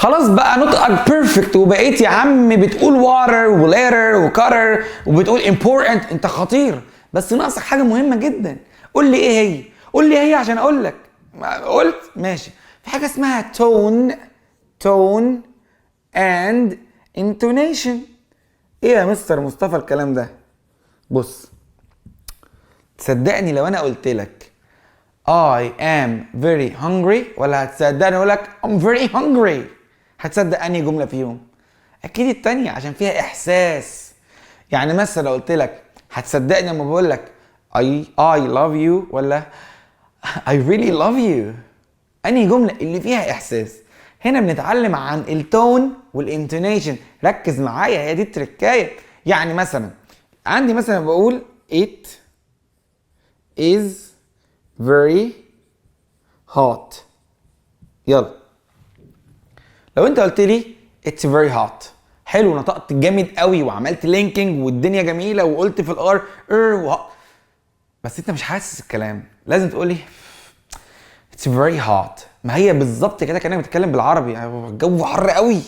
خلاص بقى نطقك بيرفكت وبقيت يا عم بتقول water وليتر وكتر وبتقول important. انت خطير، بس ناقصك حاجه مهمه جدا. قول لي ايه هي؟ قول لي ايه هي عشان اقول لك. قلت ماشي. في حاجه اسمها tone and intonation. ايه يا مستر مصطفى الكلام ده؟ بص، تصدقني لو انا قلت لك I am very hungry ولا هتصدقني اقول لك I'm very hungry؟ هتصدق انهي جمله فيهم؟ اكيد التانية عشان فيها احساس. يعني مثلا لو قلت لك هتصدقني لما بقول لك I love you ولا I really love you؟ انهي جمله اللي فيها احساس؟ هنا بنتعلم عن التون والانتونيشن. ركز معايا، هي دي التركايه. يعني مثلا عندي مثلا بقول it is very hot. يلا لو انت قلت لي it's very hot، حلو، نطقت جامد قوي وعملت لينكينج والدنيا جميله وقلت في الار بس انت مش حاسس الكلام. لازم تقول لي it's very hot. ما هي بالظبط كده كانك بتتكلم بالعربي، يعني الجو حر قوي.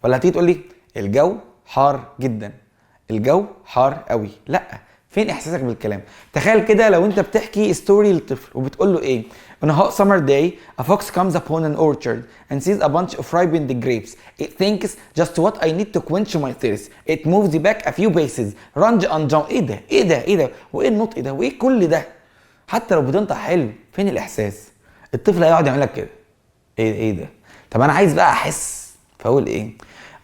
ولا هتيجي تقول لي الجو حار جدا، الجو حار قوي. لا، فين احساسك بالكلام؟ تخيل كده لو انت بتحكي ستوري للطفل وبتقول له ايه؟ On a hot summer day, a fox comes upon an orchard and sees a bunch of ripened grapes. It thinks just what I need to quench my thirst. It moves back a few paces, runs and jumps. ايه ده؟ ايه ده؟ ايه ده؟ وايه النطق ده؟ وايه كل ده؟ حتى لو بتنطق حلو، فين الاحساس؟ الطفل هيقعد يعمل لك كده. ايه ده؟ طب انا عايز بقى احس، فاقول ايه؟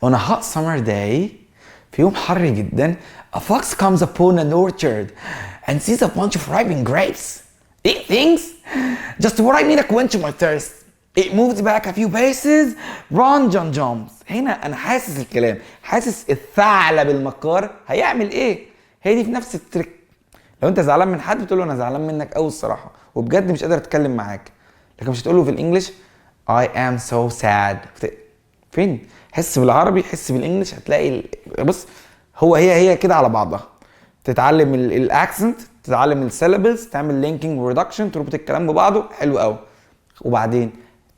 On a hot summer day، في يوم حر جدا، a fox comes upon an orchard and sees a bunch of ripened grapes. It thinks just what I need to quench my thirst. It moves back a few paces, runs and jumps. هنا انا حاسس الكلام، حاسس الثعلب المكار هيعمل ايه. هي دي في نفس التريك. لو انت زعلان من حد بتقول له انا زعلان منك قوي الصراحه وبجد مش قادر اتكلم معاك، لكن مش هتقول له في الانجليش I am so sad. فين؟ حس بالعربي، حس بالانجليش، هتلاقي بص، هي كده على بعضها. تتعلم الاكسنت، تتعلم السيلابلز، تعمل لينكينج وريدكشن، تربط الكلام ببعضه، حلو قوي. وبعدين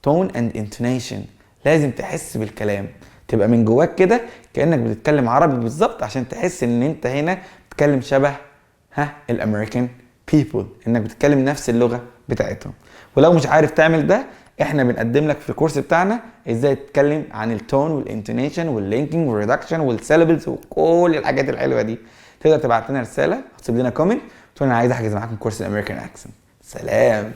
تون اند انتونيشن، لازم تحس بالكلام، تبقى من جواك كده كانك بتتكلم عربي بالظبط، عشان تحس ان انت هنا بتتكلم شبه الامريكان بيبل، انك بتتكلم نفس اللغه بتاعتهم. ولو مش عارف تعمل ده، احنا بنقدم لك في الكورس بتاعنا ازاي تتكلم عن التون والانتونيشن واللينكينج والريدكشن والسيلابلز وكل الحاجات الحلوه دي. تقدر تبعت لنا رساله، تسيب لنا كومنت، تقول انا عايز احجز معاكم كورس الامريكان اكسنت. سلام.